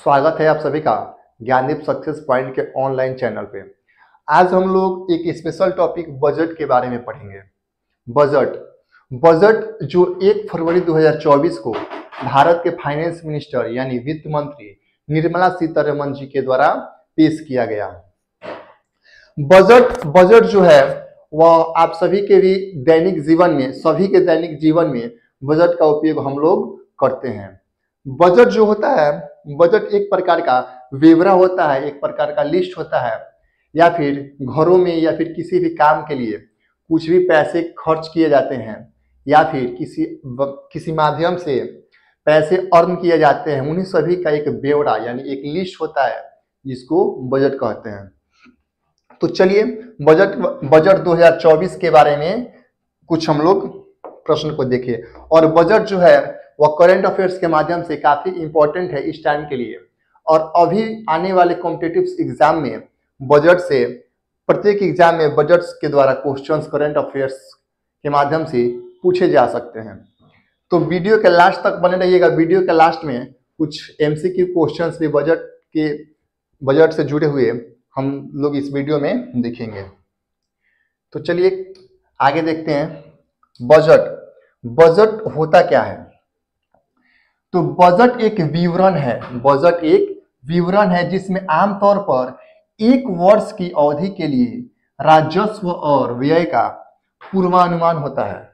स्वागत है आप सभी का ज्ञानदीप सक्सेस पॉइंट के ऑनलाइन चैनल पे। आज हम लोग एक स्पेशल टॉपिक बजट के बारे में पढ़ेंगे। बजट बजट जो 1 फरवरी 2024 को भारत के फाइनेंस मिनिस्टर यानी वित्त मंत्री निर्मला सीतारमण जी के द्वारा पेश किया गया। बजट जो है वह आप सभी के भी दैनिक जीवन में, सभी के दैनिक जीवन में बजट का उपयोग हम लोग करते हैं। बजट जो होता है, बजट एक प्रकार का ब्यौरा होता है, एक प्रकार का लिस्ट होता है, या फिर घरों में या फिर किसी भी काम के लिए कुछ भी पैसे खर्च किए जाते हैं या फिर किसी माध्यम से पैसे अर्न किए जाते हैं, उन्हीं सभी का एक ब्यौरा यानी एक लिस्ट होता है जिसको बजट कहते हैं। तो चलिए बजट 2024 के बारे में कुछ हम लोग प्रश्न को देखिए। और बजट जो है वह करंट अफेयर्स के माध्यम से काफी इंपॉर्टेंट है इस टाइम के लिए, और अभी आने वाले कॉम्पिटिटिव एग्जाम में बजट से, प्रत्येक एग्जाम में बजट के द्वारा क्वेश्चंस करंट अफेयर्स के माध्यम से पूछे जा सकते हैं। तो वीडियो के लास्ट तक बने रहिएगा। वीडियो के लास्ट में कुछ एमसीक्यू क्वेश्चंस भी बजट से जुड़े हुए हम लोग इस वीडियो में देखेंगे। तो चलिए आगे देखते हैं। बजट होता क्या है? तो बजट एक विवरण है। बजट एक विवरण है जिसमें आमतौर पर एक वर्ष की अवधि के लिए राजस्व और व्यय का पूर्वानुमान होता है।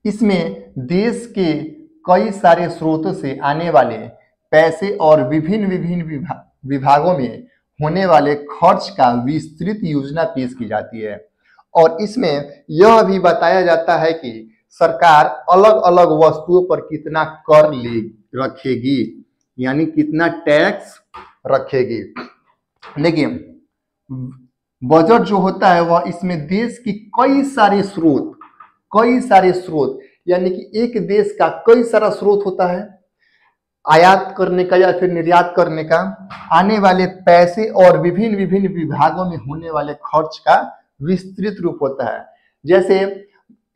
इसमें देश के कई सारे स्रोतों से आने वाले पैसे और विभिन्न विभागों में होने वाले खर्च का विस्तृत योजना पेश की जाती है, और इसमें यह भी बताया जाता है कि सरकार अलग अलग वस्तुओं पर कितना कर रखेगी, यानी कितना टैक्स रखेगी। देखिए, बजट जो होता है वह इसमें देश की कई सारे स्रोत यानी कि एक देश का कई सारा स्रोत होता है, आयात करने का या फिर निर्यात करने का, आने वाले पैसे और विभिन्न विभागों में होने वाले खर्च का विस्तृत रूप होता है। जैसे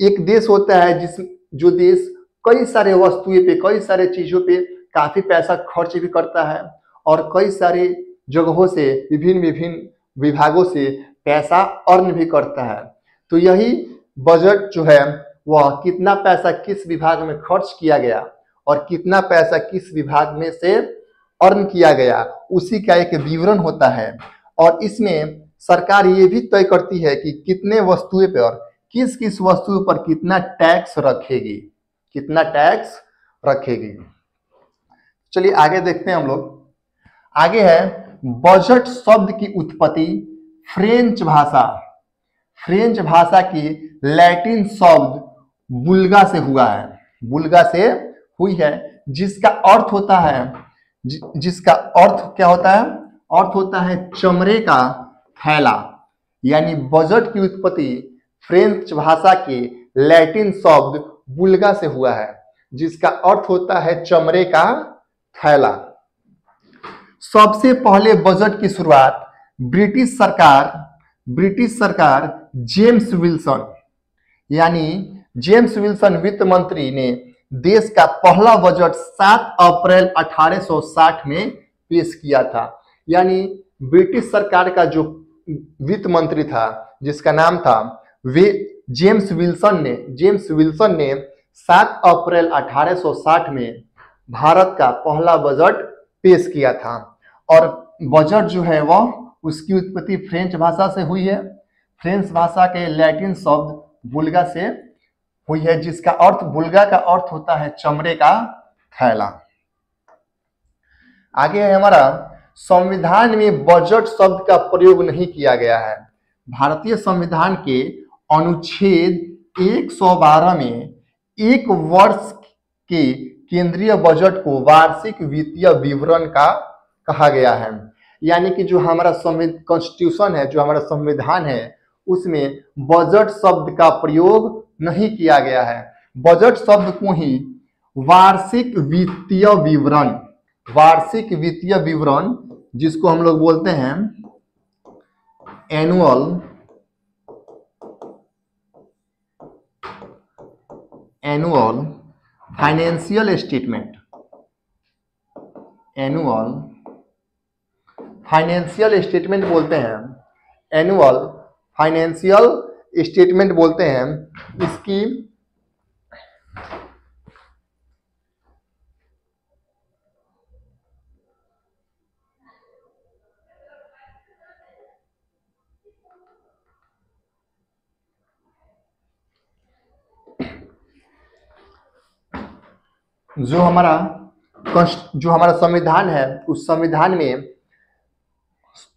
एक देश होता है जो देश कई सारे वस्तुएं पे, कई सारे चीजों पे काफी पैसा खर्च भी करता है और कई सारे जगहों से विभिन्न विभागों से पैसा अर्न भी करता है। तो यही बजट जो है वह कितना पैसा किस विभाग में खर्च किया गया और कितना पैसा किस विभाग में से अर्न किया गया, उसी का एक विवरण होता है। और इसमें सरकार ये भी तय करती है कि कितने वस्तुएं पर, किस वस्तु पर कितना टैक्स रखेगी। चलिए आगे देखते हैं हम लोग। आगे है बजट शब्द की उत्पत्ति फ्रेंच भाषा की लैटिन शब्द बुल्गा से हुई है, जिसका अर्थ क्या होता है? अर्थ होता है चमड़े का थैला। यानी बजट की उत्पत्ति फ्रेंच भाषा के लैटिन शब्द बुल्गा से हुआ है, जिसका अर्थ होता है चमड़े का थैला। सबसे पहले बजट की शुरुआत ब्रिटिश सरकार जेम्स विल्सन वित्त मंत्री ने देश का पहला बजट 7 अप्रैल 1860 में पेश किया था। यानी ब्रिटिश सरकार का जो वित्त मंत्री था, जिसका नाम था जेम्स विल्सन ने 7 अप्रैल 1860 में भारत का पहला बजट पेश किया था। और बजट जो है वह, उसकी उत्पत्ति फ्रेंच भाषा से हुई है, फ्रेंच भाषा के लैटिन शब्द बुल्गा से हुई है, जिसका अर्थ, बुल्गा का अर्थ होता है चमड़े का थैला। आगे है हमारा, संविधान में बजट शब्द का प्रयोग नहीं किया गया है। भारतीय संविधान के अनुच्छेद 112 में एक वर्ष के केंद्रीय बजट को वार्षिक वित्तीय विवरण का कहा गया है। यानी कि जो हमारा कॉन्स्टिट्यूशन है, जो हमारा संविधान है, उसमें बजट शब्द का प्रयोग नहीं किया गया है। बजट शब्द को ही वार्षिक वित्तीय विवरण, जिसको हम लोग बोलते हैं annual financial statement, annual financial statement बोलते हैं, एनुअल फाइनेंशियल स्टेटमेंट बोलते हैं। इसकी जो हमारा संविधान है, उस संविधान में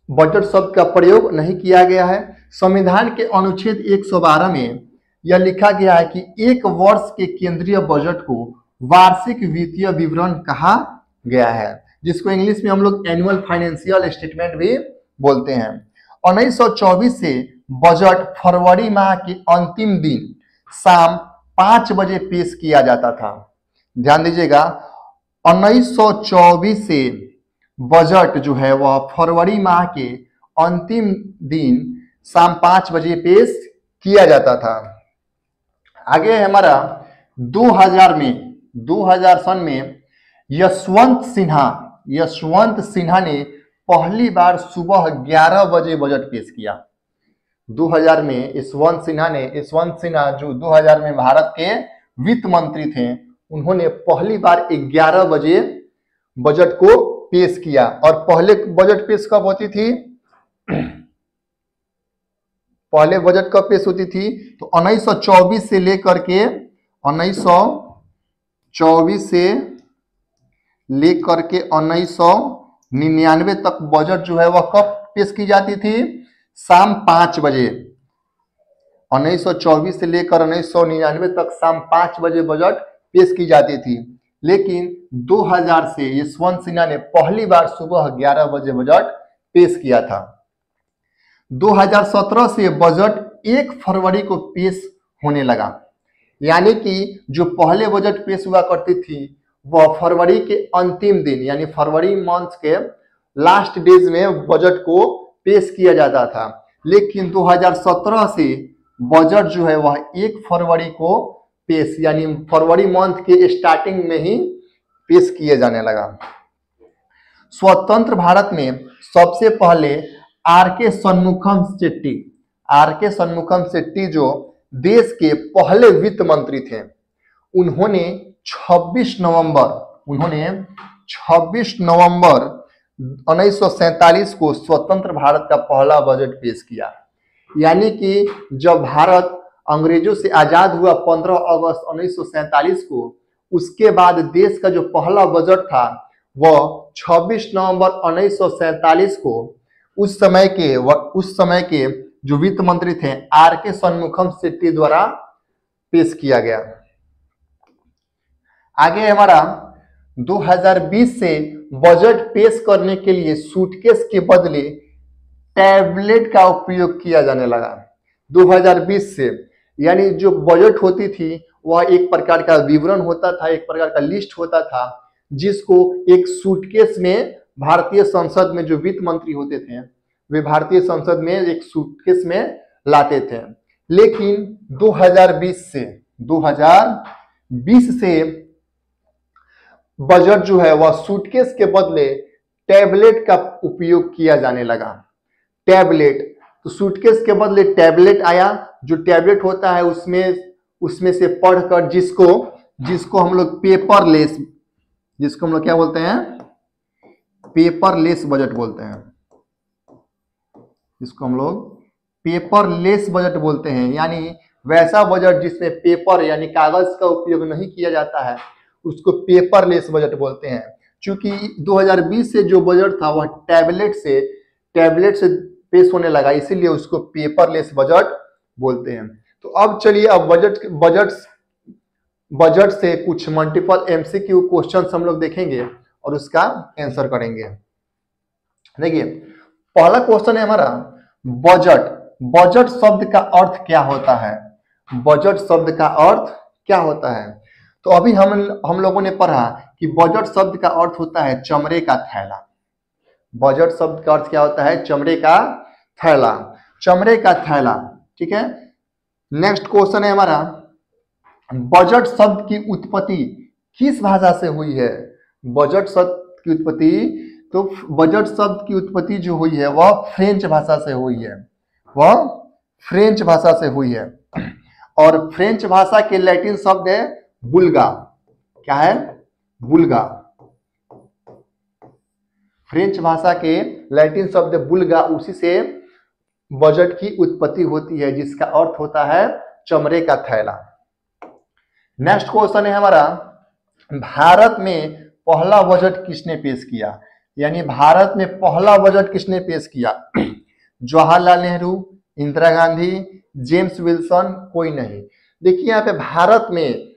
बजट शब्द का प्रयोग नहीं किया गया है। संविधान के अनुच्छेद 112 में यह लिखा गया है कि एक वर्ष के केंद्रीय बजट को वार्षिक वित्तीय विवरण कहा गया है, जिसको इंग्लिश में हम लोग एनुअल फाइनेंशियल स्टेटमेंट भी बोलते हैं। 1924 से बजट फरवरी माह के अंतिम दिन शाम 5 बजे पेश किया जाता था। ध्यान दीजिएगा, 1924 से बजट जो है वह फरवरी माह के अंतिम दिन शाम 5 बजे पेश किया जाता था। आगे है हमारा 2000 सन में यशवंत सिन्हा ने पहली बार सुबह 11 बजे बजट पेश किया। 2000 में यशवंत सिन्हा जो 2000 में भारत के वित्त मंत्री थे, उन्होंने पहली बार 11 बजे बजट को पेश किया। और पहले बजट पेश कब होती थी? पहले बजट कब पेश होती थी? तो 1924 से लेकर के 1999 तक बजट जो है वह कब पेश की जाती थी? शाम 5 बजे। 1924 से लेकर 1999 तक शाम 5 बजे बजट पेश की जाती थी। लेकिन 2000 से यशवंत सिन्हा ने पहली बार सुबह 11 बजे बजट पेश किया था। 2017 से बजट 1 फरवरी को पेश होने लगा, यानी कि जो पहले बजट पेश हुआ करती थी वह फरवरी के अंतिम दिन यानी फरवरी मंथ के लास्ट डेज में बजट को पेश किया जाता था। लेकिन 2017 से बजट जो है वह 1 फरवरी को पेश यानी फरवरी मंथ के स्टार्टिंग में ही पेश किए जाने लगा। स्वतंत्र भारत में सबसे पहले आर के सन्मुखम शेट्टी जो देश के पहले वित्त मंत्री थे, उन्होंने 26 नवंबर 1947 को स्वतंत्र भारत का पहला बजट पेश किया। यानी कि जब भारत अंग्रेजों से आजाद हुआ 15 अगस्त 1947 को, उसके बाद देश का जो पहला बजट था वह 26 नवंबर 1947 को उस समय के जो वित्त मंत्री थे आर के सन्मुखम शेट्टी द्वारा पेश किया गया। आगे हमारा 2020 से बजट पेश करने के लिए सूटकेस के बदले टैबलेट का उपयोग किया जाने लगा। 2020 से यानी जो बजट होती थी वह एक प्रकार का विवरण होता था, एक प्रकार का लिस्ट होता था, जिसको एक सूटकेस में भारतीय संसद में जो वित्त मंत्री होते थे वे भारतीय संसद में एक सूटकेस में लाते थे। लेकिन 2020 से बजट जो है वह सूटकेस के बदले टैबलेट का उपयोग किया जाने लगा। टैबलेट, तो सूटकेस के बदले टैबलेट आया। जो टैबलेट होता है उसमें से पढ़कर जिसको हम लोग पेपरलेस, जिसको हम लोग क्या बोलते हैं? पेपरलेस बजट बोलते हैं। जिसको हम लोग पेपरलेस बजट बोलते हैं, यानी वैसा बजट जिसमें पेपर यानी कागज का उपयोग नहीं किया जाता है, उसको पेपरलेस बजट बोलते हैं। क्योंकि 2020 से जो बजट था वह टैबलेट से पेश होने लगा, इसीलिए उसको पेपरलेस बजट बोलते हैं। तो अब चलिए, अब बजट से कुछ मल्टीपल एमसीक्यू क्वेश्चंस हम लोग देखेंगे और उसका आंसर करेंगे। देखिए, पहला क्वेश्चन है हमारा, बजट शब्द का अर्थ क्या होता है? बजट शब्द का अर्थ क्या होता है? तो अभी हम लोगों ने पढ़ा कि बजट शब्द का अर्थ होता है चमड़े का थैला। बजट शब्द का अर्थ क्या होता है? चमड़े का थैला, चमड़े का थैला। ठीक है। नेक्स्ट क्वेश्चन है हमारा, बजट शब्द की उत्पत्ति किस भाषा से हुई है? बजट शब्द की उत्पत्ति, तो बजट शब्द की उत्पत्ति जो हुई है वह फ्रेंच भाषा से हुई है, वह फ्रेंच भाषा से हुई है। और फ्रेंच भाषा के लैटिन शब्द है बुल्गा। क्या है? बुल्गा। फ्रेंच भाषा के लैटिन शब्द बुल्गा, उसी से बजट की उत्पत्ति होती है, जिसका अर्थ होता है चमड़े का थैला। नेक्स्ट क्वेश्चन है हमारा, भारत में पहला बजट किसने पेश किया? यानी भारत में पहला बजट किसने पेश किया? जवाहरलाल नेहरू, इंदिरा गांधी, जेम्स विल्सन, कोई नहीं। देखिए यहाँ पे भारत में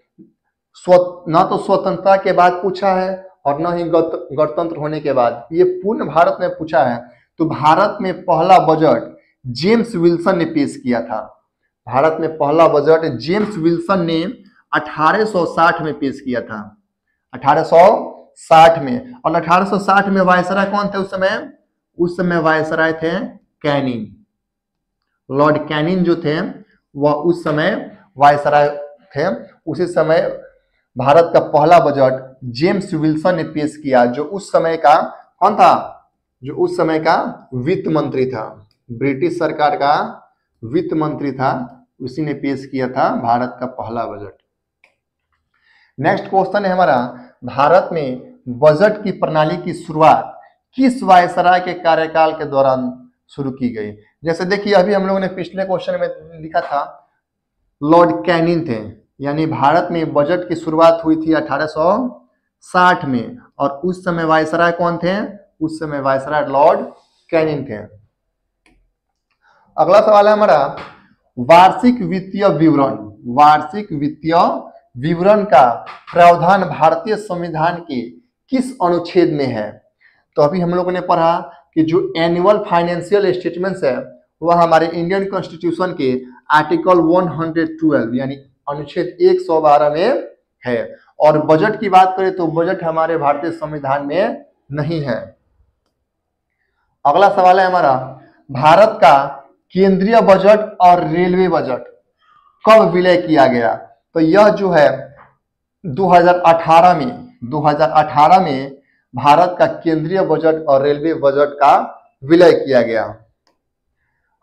न तो स्वतंत्रता के बाद पूछा है और न ही गणतंत्र होने के बाद, ये पूर्ण भारत में पूछा है। तो भारत में पहला बजट जेम्स विल्सन ने पेश किया था। भारत में पहला बजट जेम्स विल्सन ने 1860 में पेश किया था, 1860 में। और 1860 में वायसराय कौन थे उस समय? उस समय वायसराय थे कैनिंग, लॉर्ड कैनिंग जो थे वह उस समय वायसराय थे। उसी समय भारत का पहला बजट जेम्स विल्सन ने पेश किया, जो उस समय का कौन था? जो उस समय का वित्त मंत्री था, ब्रिटिश सरकार का वित्त मंत्री था, उसी ने पेश किया था भारत का पहला बजट। नेक्स्ट क्वेश्चन है हमारा, भारत में बजट की प्रणाली की शुरुआत किस वायसराय के कार्यकाल के दौरान शुरू की गई? जैसे देखिए अभी हम लोगों ने पिछले क्वेश्चन में लिखा था लॉर्ड कैनिंग थे, यानी भारत में बजट की शुरुआत हुई थी 1860 में, और उस समय वायसराय कौन थे? उस समय वायसराय लॉर्ड कैनिंग थे। अगला सवाल है हमारा, वार्षिक वित्तीय विवरण, वार्षिक वित्तीय विवरण का प्रावधान भारतीय संविधान के किस अनुच्छेद में है? तो अभी हम लोगों ने पढ़ा कि जो एनुअल फाइनेंशियल स्टेटमेंट्स है वह हमारे इंडियन कॉन्स्टिट्यूशन के आर्टिकल 112 यानी अनुच्छेद 112 में है। और बजट की बात करें तो बजट हमारे भारतीय संविधान में नहीं है। अगला सवाल है हमारा, भारत का केंद्रीय बजट और रेलवे बजट कब विलय किया गया? तो यह जो है 2018 में भारत का केंद्रीय बजट और रेलवे बजट का विलय किया गया।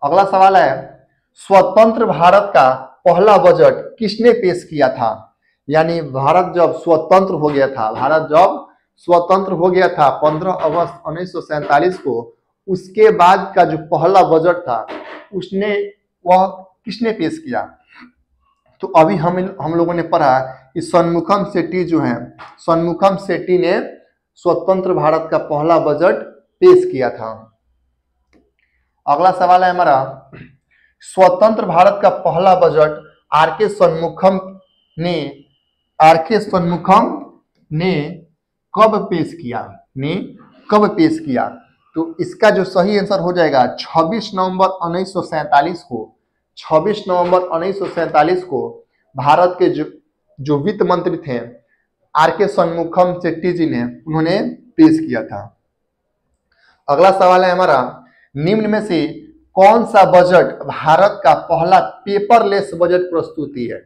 अगला सवाल है, स्वतंत्र भारत का पहला बजट किसने पेश किया था? यानी भारत जब स्वतंत्र हो गया था, भारत जब स्वतंत्र हो गया था 15 अगस्त 1947 को, उसके बाद का जो पहला बजट था उसने वह किसने पेश किया? तो अभी हम लोगों ने पढ़ा कि सन्मुखम सेठी जो है, सन्मुखम सेठी ने स्वतंत्र भारत का पहला बजट पेश किया था। अगला सवाल है हमारा, स्वतंत्र भारत का पहला बजट आर के सन्मुखम ने कब पेश किया? तो इसका जो सही आंसर हो जाएगा 26 नवंबर 1947 को। 26 नवंबर 1947 को भारत के जो वित्त मंत्री थे आर के सन्मुखम सेठी जी ने, उन्होंने पेश किया था। अगला सवाल है हमारा, निम्न में से कौन सा बजट भारत का पहला पेपरलेस बजट प्रस्तुति है?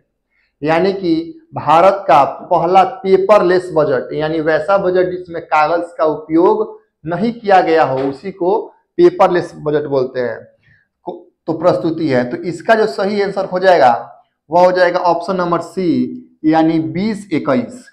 यानी कि भारत का पहला पेपरलेस बजट, यानी वैसा बजट जिसमें कागज का उपयोग नहीं किया गया हो, उसी को पेपरलेस बजट बोलते हैं, तो प्रस्तुति है। तो इसका जो सही आंसर हो जाएगा वह हो जाएगा ऑप्शन नंबर सी, यानी 2021।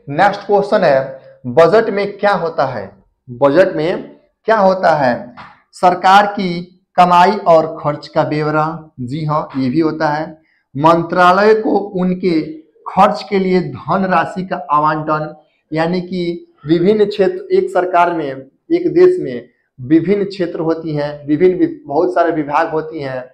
नेक्स्ट क्वेश्चन है, बजट में क्या होता है? बजट में क्या होता है? सरकार की कमाई और खर्च का ब्यौरा, जी हाँ ये भी होता है। मंत्रालय को उनके खर्च के लिए धन राशि का आवंटन, यानी कि विभिन्न क्षेत्र, एक सरकार में, एक देश में विभिन्न क्षेत्र होती हैं, बहुत सारे विभाग होती हैं,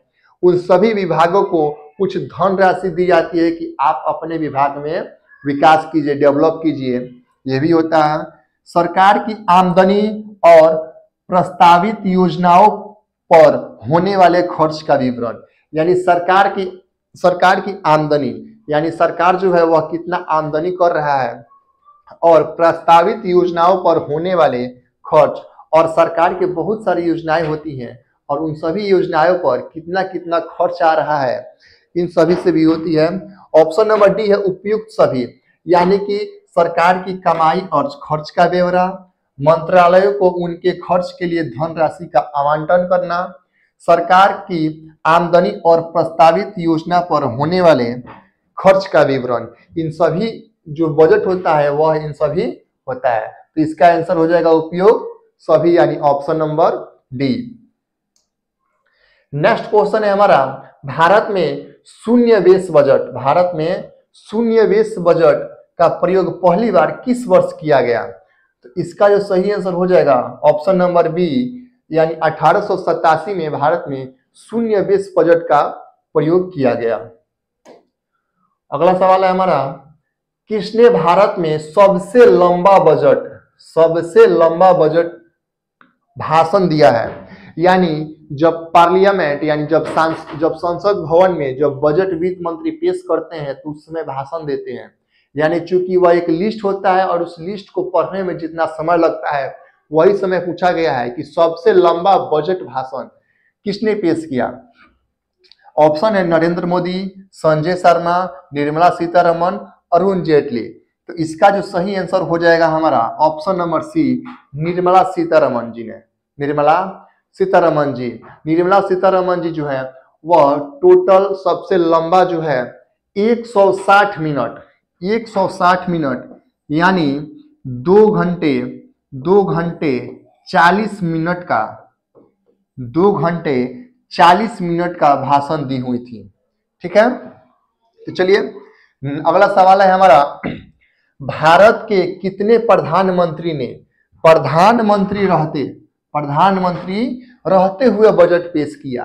उन सभी विभागों को कुछ धन राशि दी जाती है कि आप अपने विभाग में विकास कीजिए, डेवलप कीजिए, ये भी होता है। सरकार की आमदनी और प्रस्तावित योजनाओं पर होने वाले खर्च का विवरण, यानी सरकार की आमदनी, यानी सरकार जो है वह कितना आमदनी कर रहा है, और प्रस्तावित योजनाओं पर होने वाले खर्च, और सरकार की बहुत सारी योजनाएं होती हैं और उन सभी योजनाओं पर कितना कितना खर्च आ रहा है, इन सभी से भी होती है। ऑप्शन नंबर डी है उपयुक्त सभी, यानी कि सरकार की कमाई और खर्च का ब्यौरा, मंत्रालयों को उनके खर्च के लिए धनराशि का आवंटन करना, सरकार की आमदनी और प्रस्तावित योजना पर होने वाले खर्च का विवरण। इन सभी जो बजट होता है वह इन सभी होता है। तो इसका आंसर हो जाएगा उपयोग सभी, यानी option number D. Next question है हमारा, भारत में शून्य बेस बजट, भारत में शून्य बेस बजट का प्रयोग पहली बार किस वर्ष किया गया? तो इसका जो सही आंसर हो जाएगा ऑप्शन नंबर बी, यानी 1887 में भारत में शून्य बेस बजट का प्रयोग किया गया। अगला सवाल है हमारा, किसने भारत में सबसे लंबा बजट भाषण दिया है? यानी जब पार्लियामेंट, यानी जब संसद भवन में जब बजट वित्त मंत्री पेश करते हैं तो उस समय भाषण देते हैं, यानी चूंकि वह एक लिस्ट होता है और उस लिस्ट को पढ़ने में जितना समय लगता है वही समय पूछा गया है कि सबसे लंबा बजट भाषण किसने पेश किया। ऑप्शन है नरेंद्र मोदी, संजय शर्मा, निर्मला सीतारमन, अरुण जेटली। तो इसका जो सही आंसर हो जाएगा हमारा option number C, Nirmala Sitharaman ji ने। निर्मला सीतारमन जी जो है वह टोटल सबसे लंबा जो है 160 मिनट यानी 2 घंटे 40 मिनट का भाषण दी हुई थी। ठीक है, तो चलिए अगला सवाल है हमारा, भारत के कितने प्रधानमंत्री ने प्रधानमंत्री रहते हुए बजट पेश किया?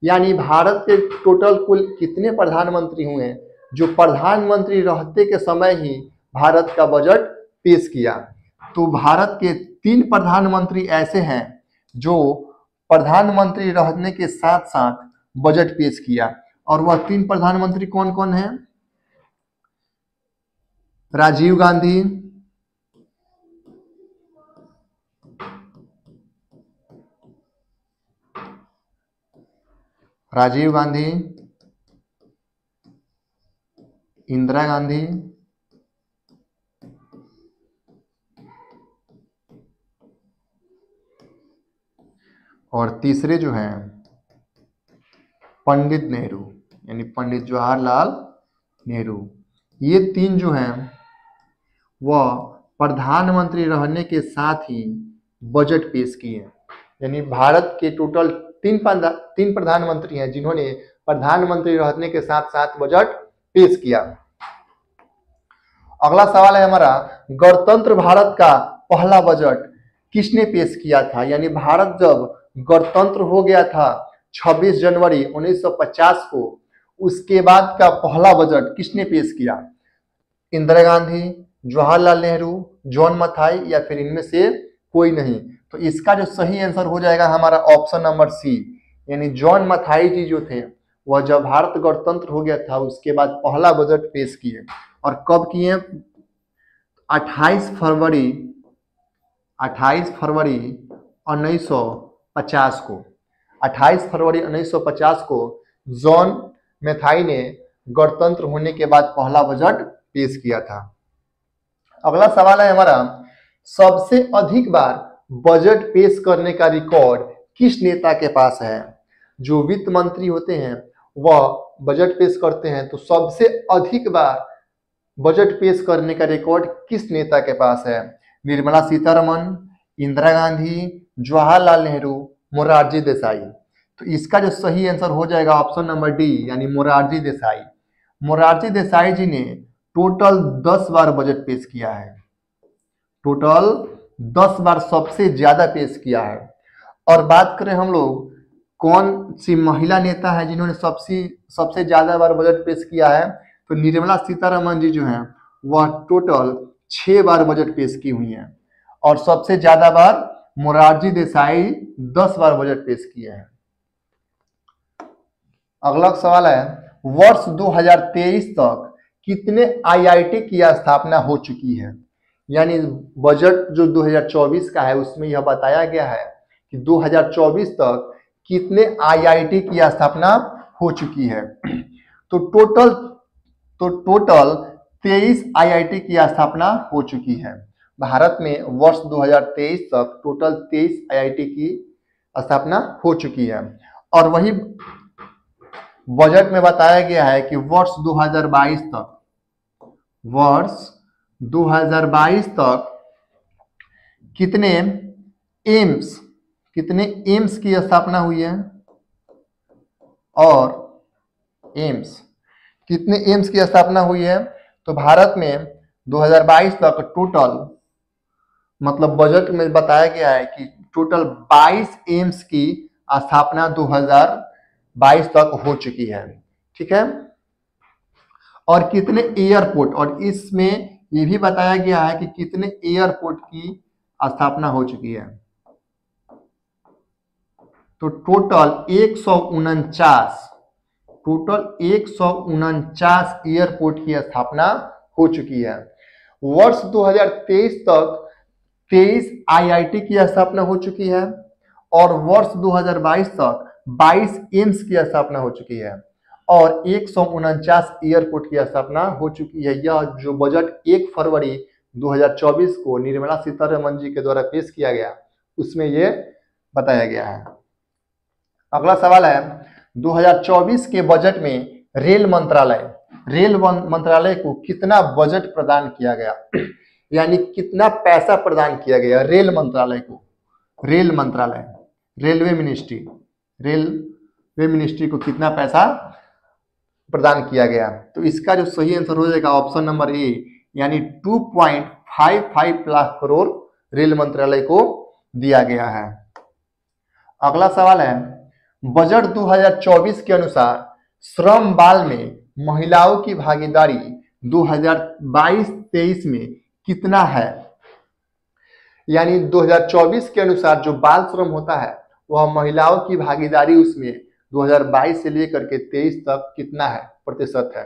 यानी भारत के टोटल कुल कितने प्रधानमंत्री हुए हैं जो प्रधानमंत्री रहते के समय ही भारत का बजट पेश किया? तो भारत के 3 प्रधानमंत्री ऐसे हैं जो प्रधानमंत्री रहने के साथ साथ बजट पेश किया, और वह 3 प्रधानमंत्री कौन कौन हैं? राजीव गांधी, इंदिरा गांधी और तीसरे जो हैं पंडित नेहरू, यानी पंडित जवाहरलाल नेहरू। ये 3 जो हैं वह प्रधानमंत्री रहने के साथ ही बजट पेश किए। यानी भारत के टोटल 3 प्रधानमंत्री हैं जिन्होंने प्रधानमंत्री रहने के साथ साथ बजट पेश किया। अगला सवाल है हमारा, गणतंत्र भारत का पहला बजट किसने पेश किया था? यानी भारत जब गणतंत्र हो गया था 26 जनवरी 1950 को, उसके बाद का पहला बजट किसने पेश किया? इंदिरा गांधी, जवाहरलाल नेहरू, जॉन मथाई, या फिर इनमें से कोई नहीं? तो इसका जो सही आंसर हो जाएगा हमारा ऑप्शन नंबर सी, यानी जॉन मथाई जी जो थे वह जब भारत गणतंत्र हो गया था उसके बाद पहला बजट पेश किए। और कब किए? 28 फरवरी 1950 को। 28 फरवरी 1950 को जॉन मथाई ने गणतंत्र होने के बाद पहला बजट पेश किया था। अगला सवाल है हमारा, सबसे अधिक बार बजट पेश करने का रिकॉर्ड किस नेता के पास है? जो वित्त मंत्री होते हैं वह बजट पेश करते हैं, तो सबसे अधिक बार बजट पेश करने का रिकॉर्ड किस नेता के पास है? निर्मला सीतारमन, इंदिरा गांधी, जवाहरलाल नेहरू, मोरारजी देसाई। तो इसका जो सही आंसर हो जाएगा ऑप्शन नंबर डी, यानी मोरारजी देसाई। मोरारजी देसाई जी ने टोटल 10 बार बजट पेश किया है, टोटल 10 बार सबसे ज्यादा पेश किया है। और बात करें हम लोग कौन सी महिला नेता है जिन्होंने सबसे ज्यादा बार बजट पेश किया है, तो निर्मला सीतारमन जी जो हैं वह टोटल 6 बार बजट पेश की हुई हैं, और सबसे ज्यादा बार मोरारजी देसाई 10 बार बजट पेश किए हैं। अगला सवाल है, वर्ष 2023 तक कितने आईआईटी की स्थापना हो चुकी है? यानी बजट जो 2024 का है उसमें यह बताया गया है कि 2024 तक कितने आईआईटी की स्थापना हो चुकी है। तो टोटल तो टोटल 23 आईआईटी की स्थापना हो चुकी है। भारत में वर्ष 2023 तक टोटल 23 आईआईटी की स्थापना हो चुकी है। और वही बजट में बताया गया है कि वर्ष 2022 तक कितने एम्स की स्थापना हुई है और कितने एम्स की स्थापना हुई है। तो भारत में 2022 तक टोटल मतलब बजट में बताया गया है कि टोटल 22 एम्स की स्थापना 2022 तक हो चुकी है। ठीक है। और कितने एयरपोर्ट, और इसमें ये भी बताया गया है कि कितने एयरपोर्ट की स्थापना हो चुकी है। तो टोटल 149 एयरपोर्ट की स्थापना हो चुकी है। वर्ष 2023 तक 23 आईआईटी की स्थापना हो चुकी है और वर्ष 2022 तक 22 एम्स की स्थापना हो चुकी है और 149 एयरपोर्ट की स्थापना हो चुकी है। यह जो बजट 1 फरवरी 2024 को निर्मला सीतारमण जी के द्वारा पेश किया गया उसमें यह बताया गया है। अगला सवाल है 2024 के बजट में रेल मंत्रालय को कितना बजट प्रदान किया गया, यानी कितना पैसा प्रदान किया गया रेल मंत्रालय रेलवे मिनिस्ट्री को कितना पैसा प्रदान किया गया। तो इसका जो सही आंसर हो जाएगा ऑप्शन नंबर ए, यानी 2.55 लाख करोड़ रेल मंत्रालय को दिया गया है। अगला सवाल है बजट 2024 के अनुसार श्रम बाल में महिलाओं की भागीदारी 2022-23 में कितना है, यानी 2024 के अनुसार जो बाल श्रम होता है वह महिलाओं की भागीदारी उसमें 2022 से लेकर के 23 तक कितना है प्रतिशत है।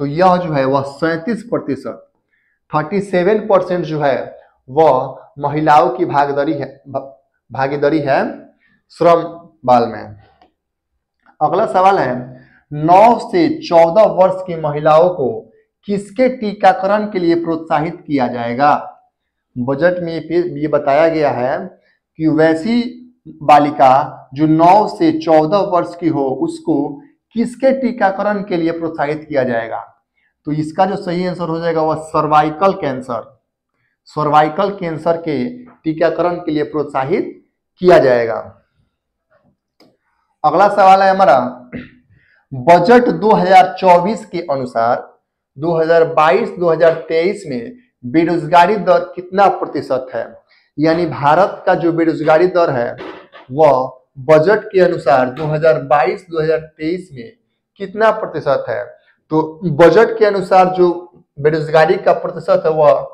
तो यह जो है वह 37%, 37% जो है वह महिलाओं की भागीदारी है श्रम बाल में। अगला सवाल है 9 से 14 वर्ष की महिलाओं को किसके टीकाकरण के लिए प्रोत्साहित किया जाएगा। बजट में ये बताया गया है कि वैसी बालिका जो 9 से 14 वर्ष की हो उसको किसके टीकाकरण के लिए प्रोत्साहित किया जाएगा। तो इसका जो सही आंसर हो जाएगा वह सर्वाइकल कैंसर के टीकाकरण के लिए प्रोत्साहित किया जाएगा। अगला सवाल है हमारा बजट 2024 के अनुसार 2022-2023 में बेरोजगारी दर कितना प्रतिशत है, यानी भारत का जो बेरोजगारी दर है वह बजट के अनुसार 2022-2023 में कितना प्रतिशत है। तो बजट के अनुसार जो बेरोजगारी का प्रतिशत है वह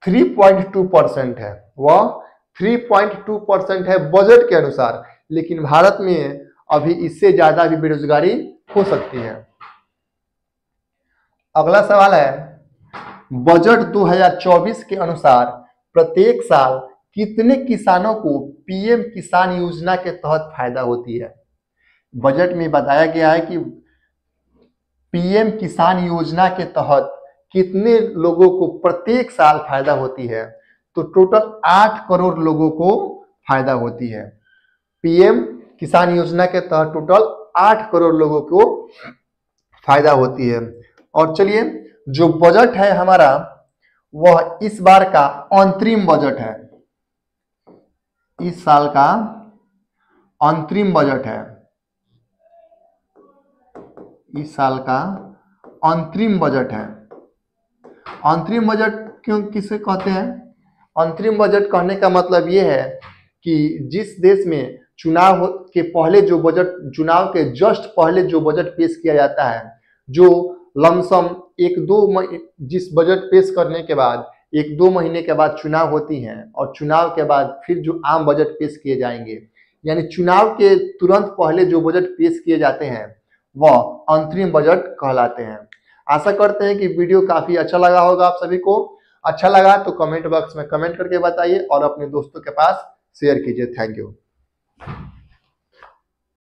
3.2% है, वह 3.2% है बजट के अनुसार, लेकिन भारत में अभी इससे ज्यादा भी बेरोजगारी हो सकती है। अगला सवाल है बजट 2024 के अनुसार प्रत्येक साल कितने किसानों को पीएम किसान योजना के तहत फायदा होती है। बजट में बताया गया है कि पीएम किसान योजना के तहत कितने लोगों को प्रत्येक साल फायदा होती है। तो टोटल 8 करोड़ लोगों को फायदा होती है। पीएम किसान योजना के तहत टोटल 8 करोड़ लोगों को फायदा होती है। और चलिए जो बजट है हमारा वह इस बार का अंतरिम बजट है, इस साल का अंतरिम बजट है, इस साल का अंतरिम बजट है। अंतरिम बजट क्यों किसे कहते हैं? अंतरिम बजट कहने का मतलब ये है कि जिस देश में चुनाव के पहले जो बजट, चुनाव के जस्ट पहले जो बजट पेश किया जाता है, जो लमसम जिस बजट पेश करने के बाद 1-2 महीने के बाद चुनाव होती हैं और चुनाव के बाद फिर जो आम बजट पेश किए जाएंगे, यानी चुनाव के तुरंत पहले जो बजट पेश किए जाते हैं वह अंतरिम बजट कहलाते हैं। आशा करते हैं कि वीडियो काफी अच्छा लगा होगा आप सभी को। अच्छा लगा तो कमेंट बॉक्स में कमेंट करके बताइए और अपने दोस्तों के पास शेयर कीजिए। Thank you.